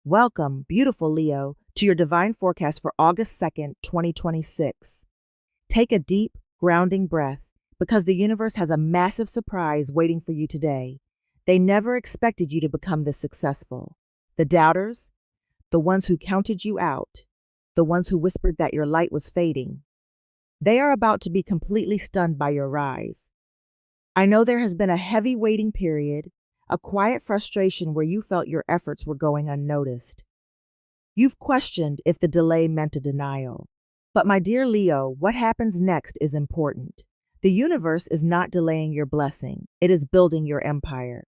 Welcome, beautiful Leo, to your divine forecast for August 2nd, 2026. Take a deep, grounding breath because the universe has a massive surprise waiting for you today. They never expected you to become this successful. The doubters, the ones who counted you out, the ones who whispered that your light was fading, they are about to be completely stunned by your rise. I know there has been a heavy waiting period, a quiet frustration where you felt your efforts were going unnoticed. You've questioned if the delay meant a denial. But my dear Leo, what happens next is important. The universe is not delaying your blessing, it is building your empire.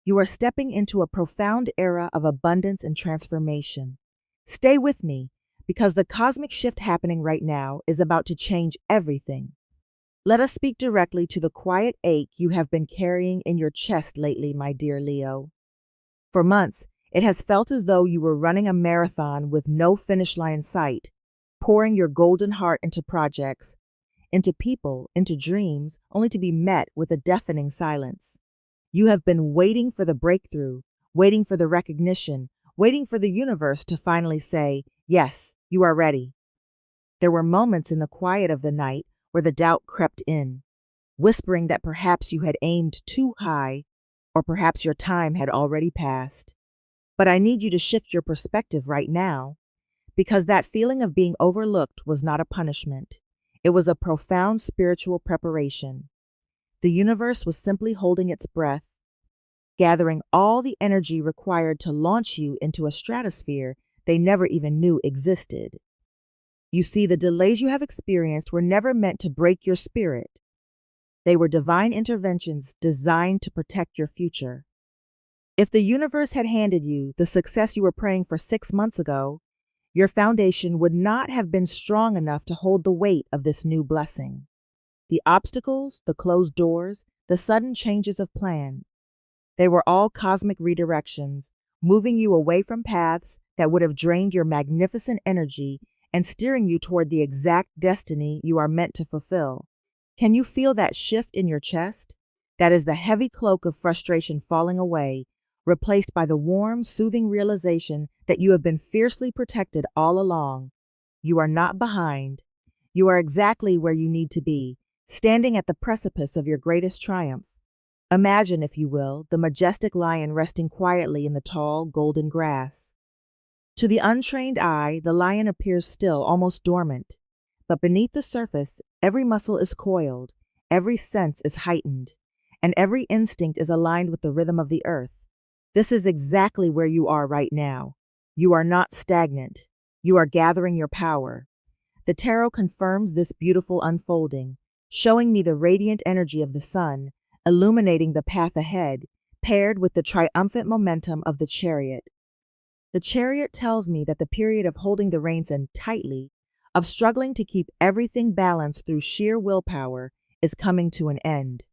You are stepping into a profound era of abundance and transformation. Stay with me, because the cosmic shift happening right now is about to change everything. Let us speak directly to the quiet ache you have been carrying in your chest lately, my dear Leo. For months, it has felt as though you were running a marathon with no finish line in sight, pouring your golden heart into projects, into people, into dreams, only to be met with a deafening silence. You have been waiting for the breakthrough, waiting for the recognition, waiting for the universe to finally say, yes, you are ready. There were moments in the quiet of the night where the doubt crept in, whispering that perhaps you had aimed too high, or perhaps your time had already passed. But I need you to shift your perspective right now, because that feeling of being overlooked was not a punishment. It was a profound spiritual preparation. The universe was simply holding its breath, gathering all the energy required to launch you into a stratosphere they never even knew existed. You see, the delays you have experienced were never meant to break your spirit. They were divine interventions designed to protect your future. If the universe had handed you the success you were praying for 6 months ago, your foundation would not have been strong enough to hold the weight of this new blessing. The obstacles, the closed doors, the sudden changes of plan, they were all cosmic redirections, moving you away from paths that would have drained your magnificent energy and steering you toward the exact destiny you are meant to fulfill. Can you feel that shift in your chest? That is the heavy cloak of frustration falling away, replaced by the warm, soothing realization that you have been fiercely protected all along. You are not behind. You are exactly where you need to be, standing at the precipice of your greatest triumph. Imagine, if you will, the majestic lion resting quietly in the tall, golden grass. To the untrained eye, the lion appears still, almost dormant. But beneath the surface, every muscle is coiled, every sense is heightened, and every instinct is aligned with the rhythm of the earth. This is exactly where you are right now. You are not stagnant. You are gathering your power. The tarot confirms this beautiful unfolding, showing me the radiant energy of the sun, illuminating the path ahead, paired with the triumphant momentum of the Chariot. The Chariot tells me that the period of holding the reins in tightly, of struggling to keep everything balanced through sheer willpower, is coming to an end.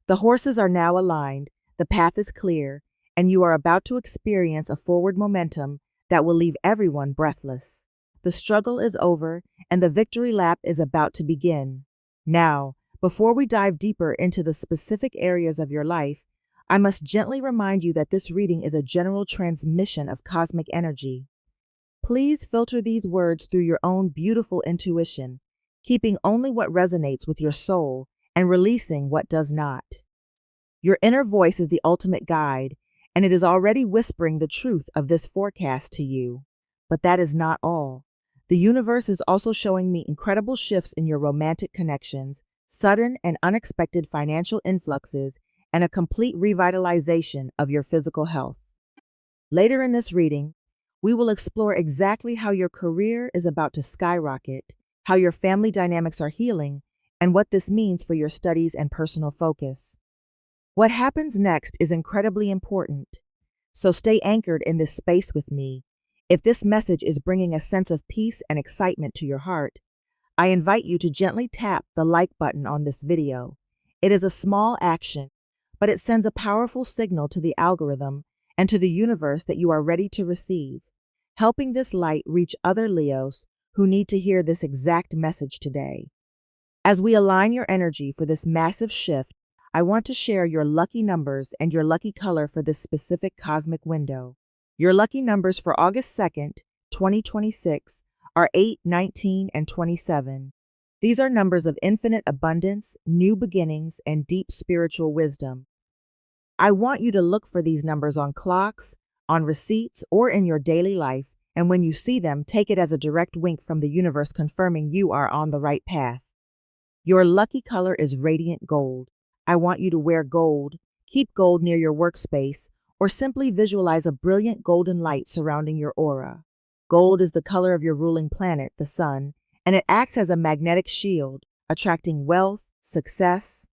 The horses are now aligned, the path is clear, and you are about to experience a forward momentum that will leave everyone breathless. The struggle is over, and the victory lap is about to begin. Now, before we dive deeper into the specific areas of your life, I must gently remind you that this reading is a general transmission of cosmic energy. Please filter these words through your own beautiful intuition, keeping only what resonates with your soul and releasing what does not. Your inner voice is the ultimate guide, and it is already whispering the truth of this forecast to you. But that is not all. The universe is also showing me incredible shifts in your romantic connections, sudden and unexpected financial influxes, and a complete revitalization of your physical health. Later in this reading, we will explore exactly how your career is about to skyrocket, how your family dynamics are healing, and what this means for your studies and personal focus. What happens next is incredibly important, so stay anchored in this space with me. If this message is bringing a sense of peace and excitement to your heart, I invite you to gently tap the like button on this video. It is a small action, but it sends a powerful signal to the algorithm and to the universe that you are ready to receive, helping this light reach other Leos who need to hear this exact message today. As we align your energy for this massive shift, I want to share your lucky numbers and your lucky color for this specific cosmic window. Your lucky numbers for August 2nd, 2026 are 8, 19, and 27. These are numbers of infinite abundance, new beginnings, and deep spiritual wisdom. I want you to look for these numbers on clocks, on receipts, or in your daily life, and when you see them, take it as a direct wink from the universe confirming you are on the right path. Your lucky color is radiant gold. I want you to wear gold, keep gold near your workspace, or simply visualize a brilliant golden light surrounding your aura. Gold is the color of your ruling planet, the sun, and it acts as a magnetic shield, attracting wealth, success,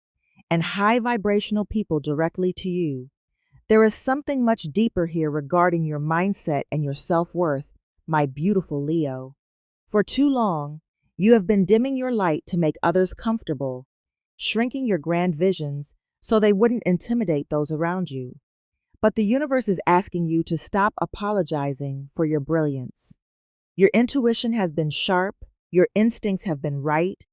and high vibrational people directly to you. There is something much deeper here regarding your mindset and your self-worth, my beautiful Leo. For too long, you have been dimming your light to make others comfortable, shrinking your grand visions so they wouldn't intimidate those around you. But the universe is asking you to stop apologizing for your brilliance. Your intuition has been sharp, your instincts have been right,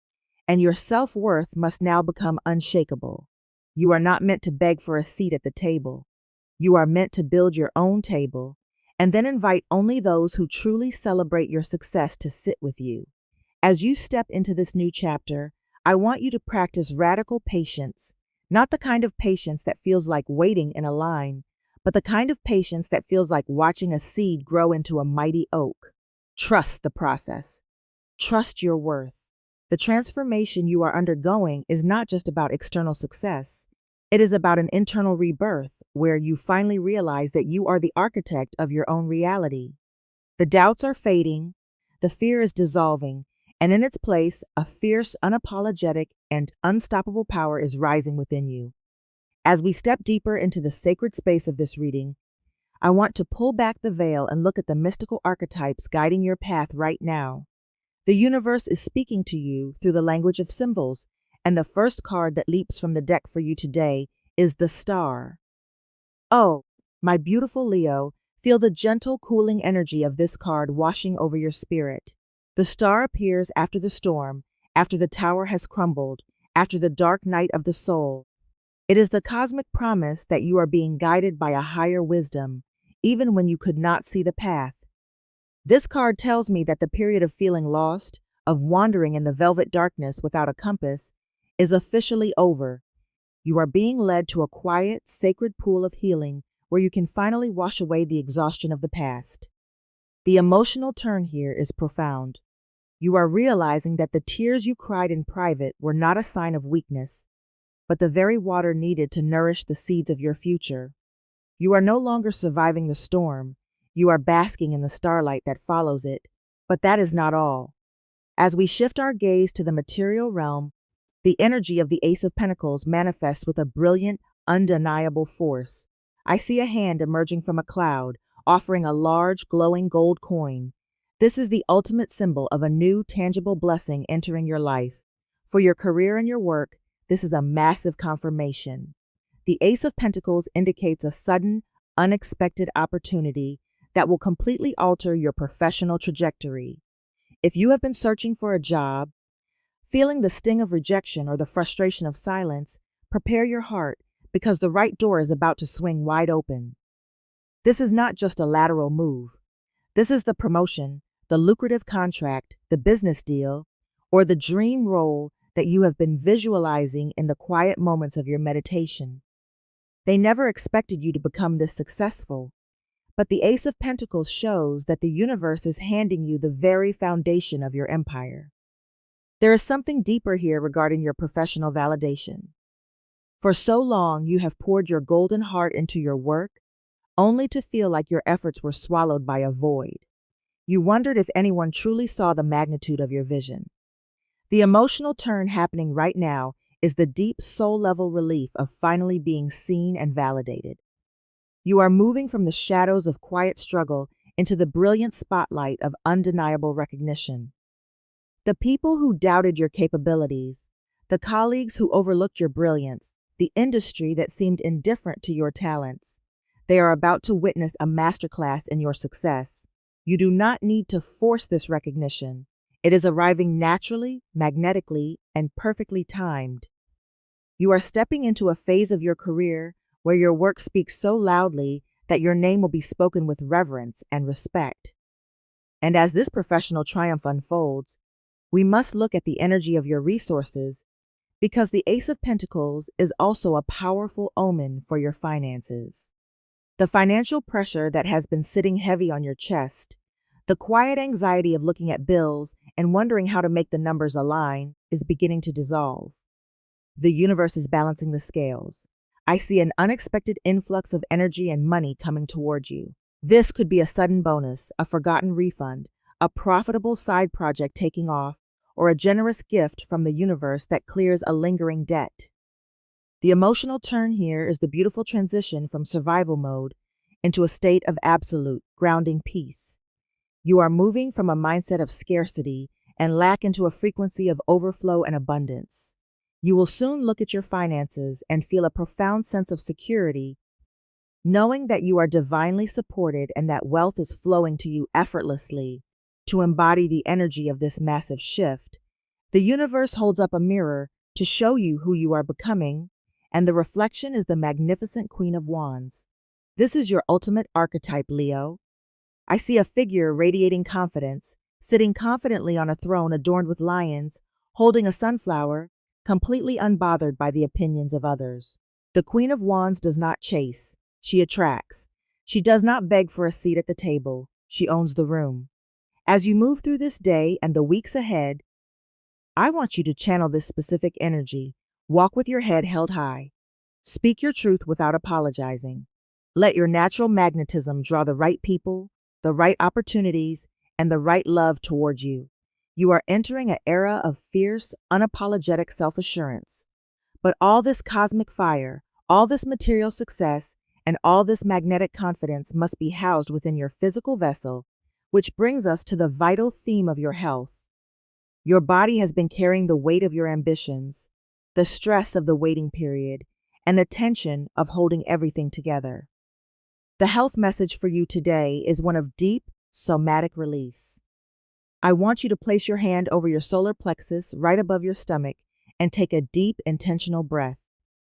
and your self-worth must now become unshakable. You are not meant to beg for a seat at the table. You are meant to build your own table, and then invite only those who truly celebrate your success to sit with you. As you step into this new chapter, I want you to practice radical patience, not the kind of patience that feels like waiting in a line, but the kind of patience that feels like watching a seed grow into a mighty oak. Trust the process. Trust your worth. The transformation you are undergoing is not just about external success. It is about an internal rebirth where you finally realize that you are the architect of your own reality. The doubts are fading, the fear is dissolving, and in its place, a fierce, unapologetic, and unstoppable power is rising within you. As we step deeper into the sacred space of this reading, I want to pull back the veil and look at the mystical archetypes guiding your path right now. The universe is speaking to you through the language of symbols, and the first card that leaps from the deck for you today is the Star. Oh, my beautiful Leo, feel the gentle, cooling energy of this card washing over your spirit. The star appears after the storm, after the tower has crumbled, after the dark night of the soul. It is the cosmic promise that you are being guided by a higher wisdom, even when you could not see the path. This card tells me that the period of feeling lost, of wandering in the velvet darkness without a compass, is officially over. You are being led to a quiet, sacred pool of healing where you can finally wash away the exhaustion of the past. The emotional turn here is profound. You are realizing that the tears you cried in private were not a sign of weakness, but the very water needed to nourish the seeds of your future. You are no longer surviving the storm. You are basking in the starlight that follows it. But that is not all. As we shift our gaze to the material realm, the energy of the Ace of Pentacles manifests with a brilliant, undeniable force. I see a hand emerging from a cloud, offering a large, glowing gold coin. This is the ultimate symbol of a new, tangible blessing entering your life. For your career and your work, this is a massive confirmation. The Ace of Pentacles indicates a sudden, unexpected opportunity that will completely alter your professional trajectory. If you have been searching for a job, feeling the sting of rejection or the frustration of silence, prepare your heart because the right door is about to swing wide open. This is not just a lateral move. This is the promotion, the lucrative contract, the business deal, or the dream role that you have been visualizing in the quiet moments of your meditation. They never expected you to become this successful, but the Ace of Pentacles shows that the universe is handing you the very foundation of your empire. There is something deeper here regarding your professional validation. For so long, you have poured your golden heart into your work, only to feel like your efforts were swallowed by a void. You wondered if anyone truly saw the magnitude of your vision. The emotional turn happening right now is the deep soul-level relief of finally being seen and validated. You are moving from the shadows of quiet struggle into the brilliant spotlight of undeniable recognition. The people who doubted your capabilities, the colleagues who overlooked your brilliance, the industry that seemed indifferent to your talents, they are about to witness a masterclass in your success. You do not need to force this recognition. It is arriving naturally, magnetically, and perfectly timed. You are stepping into a phase of your career where your work speaks so loudly that your name will be spoken with reverence and respect. And as this professional triumph unfolds, we must look at the energy of your resources because the Ace of Pentacles is also a powerful omen for your finances. The financial pressure that has been sitting heavy on your chest, the quiet anxiety of looking at bills and wondering how to make the numbers align, is beginning to dissolve. The universe is balancing the scales. I see an unexpected influx of energy and money coming toward you. This could be a sudden bonus, a forgotten refund, a profitable side project taking off, or a generous gift from the universe that clears a lingering debt. The emotional turn here is the beautiful transition from survival mode into a state of absolute, grounding peace. You are moving from a mindset of scarcity and lack into a frequency of overflow and abundance. You will soon look at your finances and feel a profound sense of security, knowing that you are divinely supported and that wealth is flowing to you effortlessly. To embody the energy of this massive shift, the universe holds up a mirror to show you who you are becoming, and the reflection is the magnificent Queen of Wands. This is your ultimate archetype, Leo. I see a figure radiating confidence, sitting confidently on a throne adorned with lions, holding a sunflower, completely unbothered by the opinions of others. The Queen of Wands does not chase, she attracts. She does not beg for a seat at the table, she owns the room. As you move through this day and the weeks ahead, I want you to channel this specific energy. Walk with your head held high. Speak your truth without apologizing. Let your natural magnetism draw the right people, the right opportunities, and the right love toward you. You are entering an era of fierce, unapologetic self-assurance. But all this cosmic fire, all this material success, and all this magnetic confidence must be housed within your physical vessel, which brings us to the vital theme of your health. Your body has been carrying the weight of your ambitions, the stress of the waiting period, and the tension of holding everything together. The health message for you today is one of deep, somatic release. I want you to place your hand over your solar plexus right above your stomach and take a deep, intentional breath.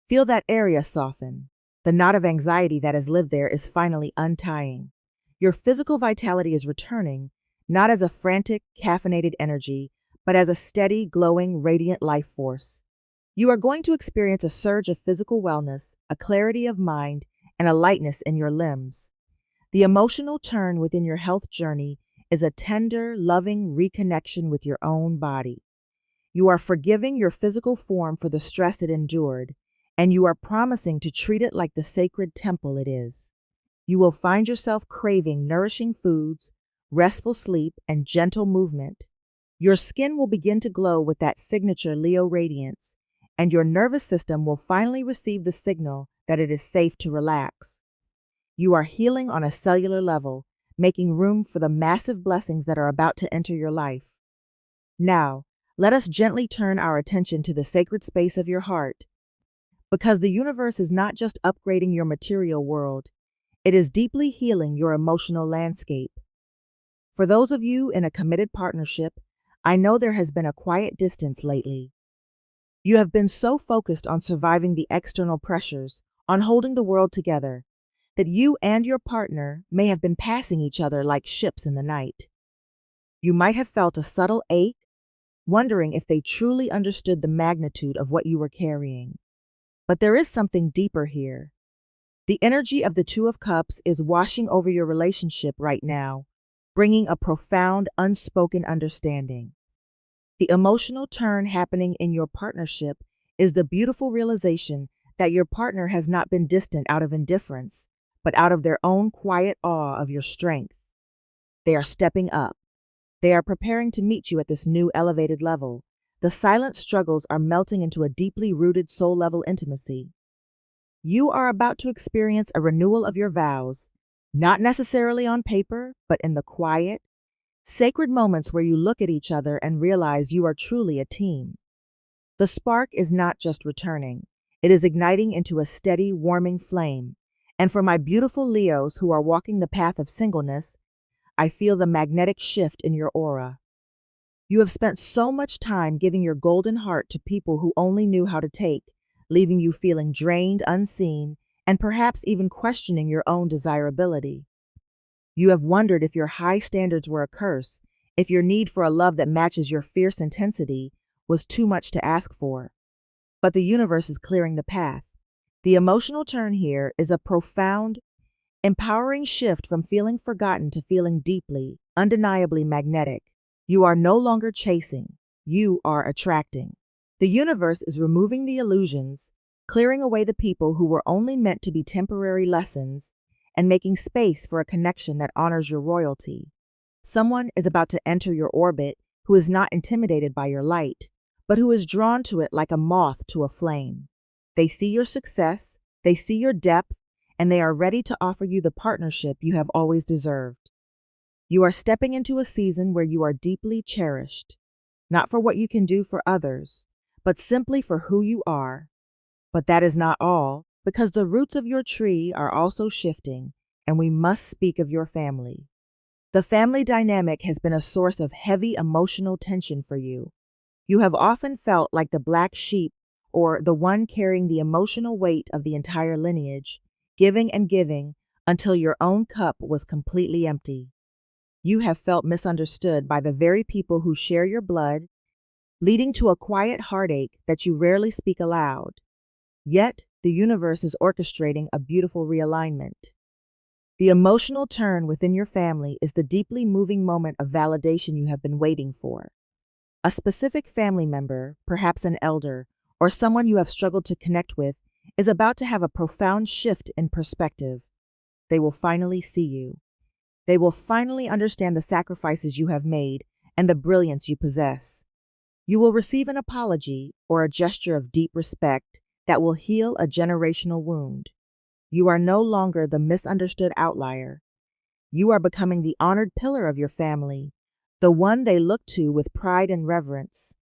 Feel that area soften. The knot of anxiety that has lived there is finally untying. Your physical vitality is returning, not as a frantic, caffeinated energy, but as a steady, glowing, radiant life force. You are going to experience a surge of physical wellness, a clarity of mind, and a lightness in your limbs. The emotional turn within your health journey is a tender, loving reconnection with your own body. You are forgiving your physical form for the stress it endured, and you are promising to treat it like the sacred temple it is. You will find yourself craving nourishing foods, restful sleep, and gentle movement. Your skin will begin to glow with that signature Leo radiance, and your nervous system will finally receive the signal that it is safe to relax. You are healing on a cellular level, making room for the massive blessings that are about to enter your life. Now, let us gently turn our attention to the sacred space of your heart, because the universe is not just upgrading your material world, it is deeply healing your emotional landscape. For those of you in a committed partnership, I know there has been a quiet distance lately. You have been so focused on surviving the external pressures, on holding the world together, that you and your partner may have been passing each other like ships in the night. You might have felt a subtle ache, wondering if they truly understood the magnitude of what you were carrying. But there is something deeper here. The energy of the Two of Cups is washing over your relationship right now, bringing a profound, unspoken understanding. The emotional turn happening in your partnership is the beautiful realization that your partner has not been distant out of indifference, but out of their own quiet awe of your strength. They are stepping up. They are preparing to meet you at this new elevated level. The silent struggles are melting into a deeply rooted soul-level intimacy. You are about to experience a renewal of your vows, not necessarily on paper, but in the quiet, sacred moments where you look at each other and realize you are truly a team. The spark is not just returning, it is igniting into a steady, warming flame. And for my beautiful Leos who are walking the path of singleness, I feel the magnetic shift in your aura. You have spent so much time giving your golden heart to people who only knew how to take, leaving you feeling drained, unseen, and perhaps even questioning your own desirability. You have wondered if your high standards were a curse, if your need for a love that matches your fierce intensity was too much to ask for. But the universe is clearing the path. The emotional turn here is a profound, empowering shift from feeling forgotten to feeling deeply, undeniably magnetic. You are no longer chasing, you are attracting. The universe is removing the illusions, clearing away the people who were only meant to be temporary lessons, and making space for a connection that honors your royalty. Someone is about to enter your orbit who is not intimidated by your light, but who is drawn to it like a moth to a flame. They see your success, they see your depth, and they are ready to offer you the partnership you have always deserved. You are stepping into a season where you are deeply cherished, not for what you can do for others, but simply for who you are. But that is not all, because the roots of your tree are also shifting, and we must speak of your family. The family dynamic has been a source of heavy emotional tension for you. You have often felt like the black sheep or the one carrying the emotional weight of the entire lineage, giving and giving until your own cup was completely empty. You have felt misunderstood by the very people who share your blood, leading to a quiet heartache that you rarely speak aloud. Yet, the universe is orchestrating a beautiful realignment. The emotional turn within your family is the deeply moving moment of validation you have been waiting for. A specific family member, perhaps an elder, or someone you have struggled to connect with, is about to have a profound shift in perspective. They will finally see you. They will finally understand the sacrifices you have made and the brilliance you possess. You will receive an apology or a gesture of deep respect that will heal a generational wound. You are no longer the misunderstood outlier. You are becoming the honored pillar of your family, the one they look to with pride and reverence.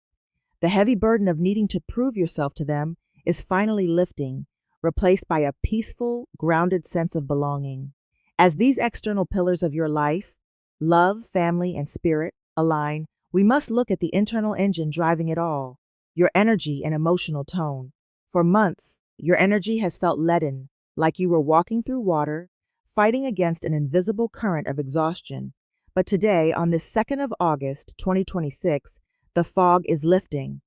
The heavy burden of needing to prove yourself to them is finally lifting, replaced by a peaceful, grounded sense of belonging. As these external pillars of your life, love, family, and spirit, align, we must look at the internal engine driving it all, your energy and emotional tone. For months, your energy has felt leaden, like you were walking through water, fighting against an invisible current of exhaustion. But today, on this 2nd of August, 2026, the fog is lifting.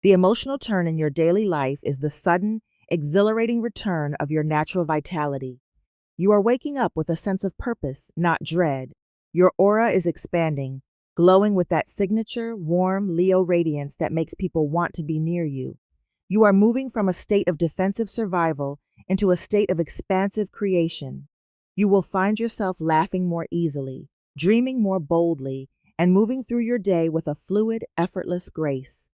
The emotional turn in your daily life is the sudden, exhilarating return of your natural vitality. You are waking up with a sense of purpose, not dread. Your aura is expanding, glowing with that signature, warm Leo radiance that makes people want to be near you. You are moving from a state of defensive survival into a state of expansive creation. You will find yourself laughing more easily, dreaming more boldly, and moving through your day with a fluid, effortless grace.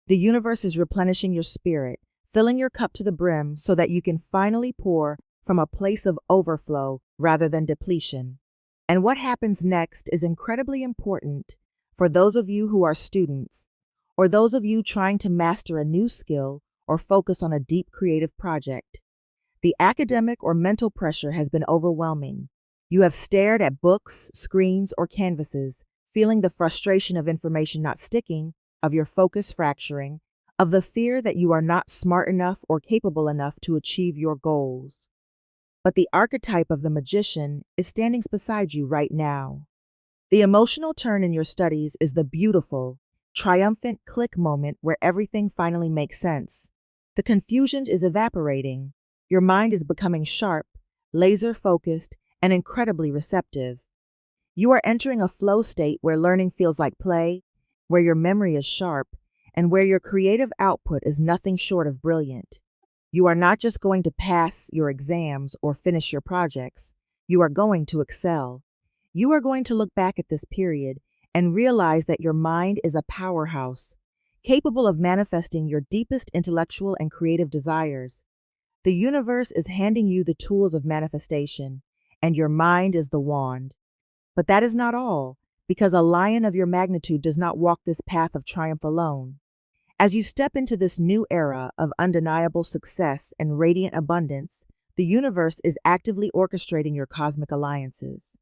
The universe is replenishing your spirit, filling your cup to the brim so that you can finally pour from a place of overflow rather than depletion. And what happens next is incredibly important for those of you who are students, or those of you trying to master a new skill or focus on a deep creative project. The academic or mental pressure has been overwhelming. You have stared at books, screens, or canvases, feeling the frustration of information not sticking, of your focus fracturing, of the fear that you are not smart enough or capable enough to achieve your goals. But the archetype of the magician is standing beside you right now. The emotional turn in your studies is the beautiful, triumphant click moment where everything finally makes sense. The confusion is evaporating. Your mind is becoming sharp, laser-focused, and incredibly receptive. You are entering a flow state where learning feels like play, where your memory is sharp, and where your creative output is nothing short of brilliant. You are not just going to pass your exams or finish your projects. You are going to excel. You are going to look back at this period and realize that your mind is a powerhouse, capable of manifesting your deepest intellectual and creative desires. The universe is handing you the tools of manifestation, and your mind is the wand. But that is not all, because a lion of your magnitude does not walk this path of triumph alone. As you step into this new era of undeniable success and radiant abundance, the universe is actively orchestrating your cosmic alliances.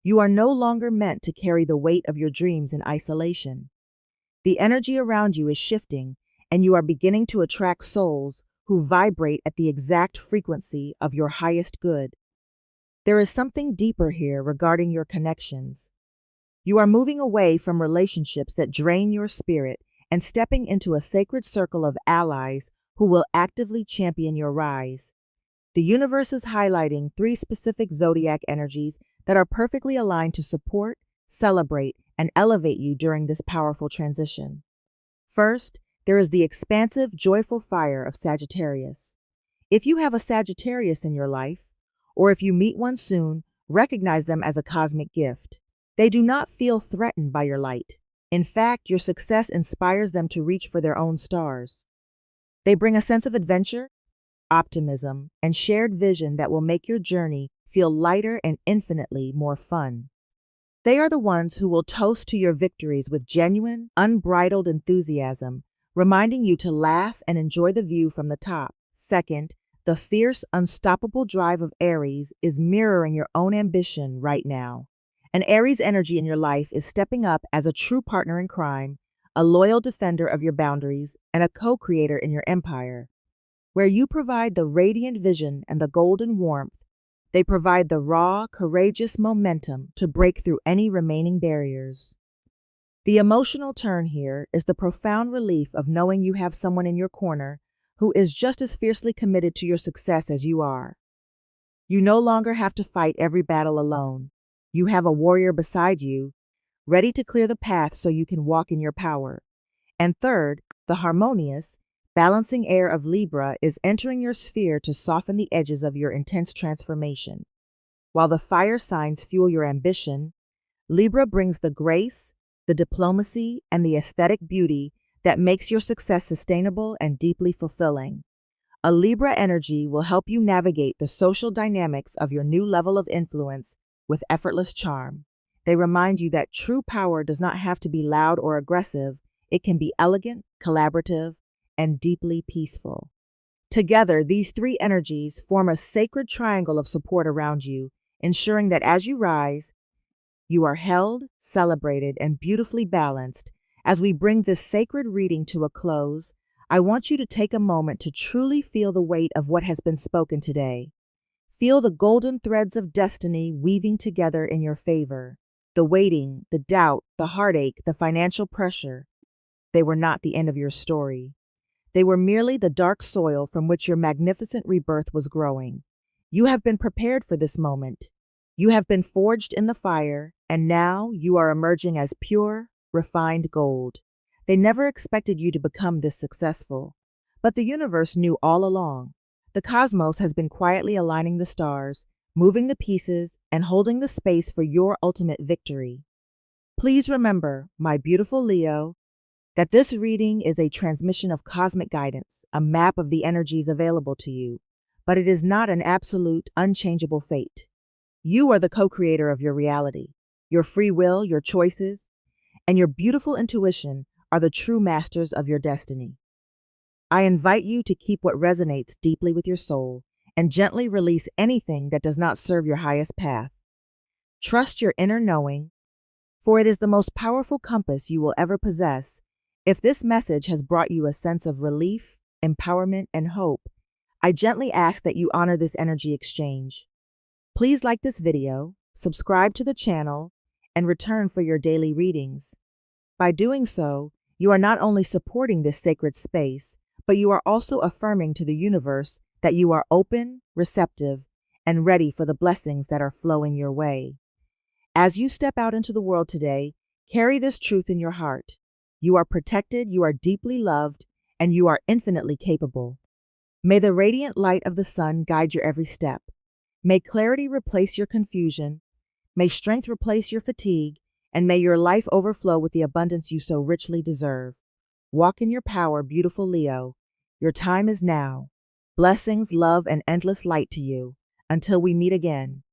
You are no longer meant to carry the weight of your dreams in isolation. The energy around you is shifting, and you are beginning to attract souls who vibrate at the exact frequency of your highest good. There is something deeper here regarding your connections. You are moving away from relationships that drain your spirit and stepping into a sacred circle of allies who will actively champion your rise. The universe is highlighting 3 specific zodiac energies that are perfectly aligned to support, celebrate, and elevate you during this powerful transition. First, there is the expansive, joyful fire of Sagittarius. If you have a Sagittarius in your life, or if you meet one soon, recognize them as a cosmic gift. They do not feel threatened by your light. In fact, your success inspires them to reach for their own stars. They bring a sense of adventure, optimism, and shared vision that will make your journey feel lighter and infinitely more fun. They are the ones who will toast to your victories with genuine, unbridled enthusiasm, reminding you to laugh and enjoy the view from the top. Second, the fierce, unstoppable drive of Aries is mirroring your own ambition right now. An Aries energy in your life is stepping up as a true partner in crime, a loyal defender of your boundaries, and a co-creator in your empire. Where you provide the radiant vision and the golden warmth, they provide the raw, courageous momentum to break through any remaining barriers. The emotional turn here is the profound relief of knowing you have someone in your corner who is just as fiercely committed to your success as you are. You no longer have to fight every battle alone. You have a warrior beside you, ready to clear the path so you can walk in your power. And third, the harmonious, balancing air of Libra is entering your sphere to soften the edges of your intense transformation. While the fire signs fuel your ambition, Libra brings the grace, the diplomacy, and the aesthetic beauty that makes your success sustainable and deeply fulfilling. A Libra energy will help you navigate the social dynamics of your new level of influence with effortless charm. They remind you that true power does not have to be loud or aggressive. It can be elegant, collaborative, and deeply peaceful. Together, these 3 energies form a sacred triangle of support around you, ensuring that as you rise, you are held, celebrated, and beautifully balanced. As we bring this sacred reading to a close, I want you to take a moment to truly feel the weight of what has been spoken today. Feel the golden threads of destiny weaving together in your favor. The waiting, the doubt, the heartache, the financial pressure, they were not the end of your story. They were merely the dark soil from which your magnificent rebirth was growing. You have been prepared for this moment. You have been forged in the fire, and now you are emerging as pure, refined gold. They never expected you to become this successful, but the universe knew all along. The cosmos has been quietly aligning the stars, moving the pieces, and holding the space for your ultimate victory. Please remember, my beautiful Leo, that this reading is a transmission of cosmic guidance, a map of the energies available to you, but it is not an absolute, unchangeable fate. You are the co-creator of your reality. Your free will, your choices, and your beautiful intuition are the true masters of your destiny. I invite you to keep what resonates deeply with your soul and gently release anything that does not serve your highest path. Trust your inner knowing, for it is the most powerful compass you will ever possess. If this message has brought you a sense of relief, empowerment, and hope, I gently ask that you honor this energy exchange. Please like this video, subscribe to the channel, and return for your daily readings. By doing so, you are not only supporting this sacred space, but you are also affirming to the universe that you are open, receptive, and ready for the blessings that are flowing your way. As you step out into the world today, carry this truth in your heart. You are protected, you are deeply loved, and you are infinitely capable. May the radiant light of the sun guide your every step. May clarity replace your confusion. May strength replace your fatigue, and may your life overflow with the abundance you so richly deserve. Walk in your power, beautiful Leo. Your time is now. Blessings, love, and endless light to you. Until we meet again.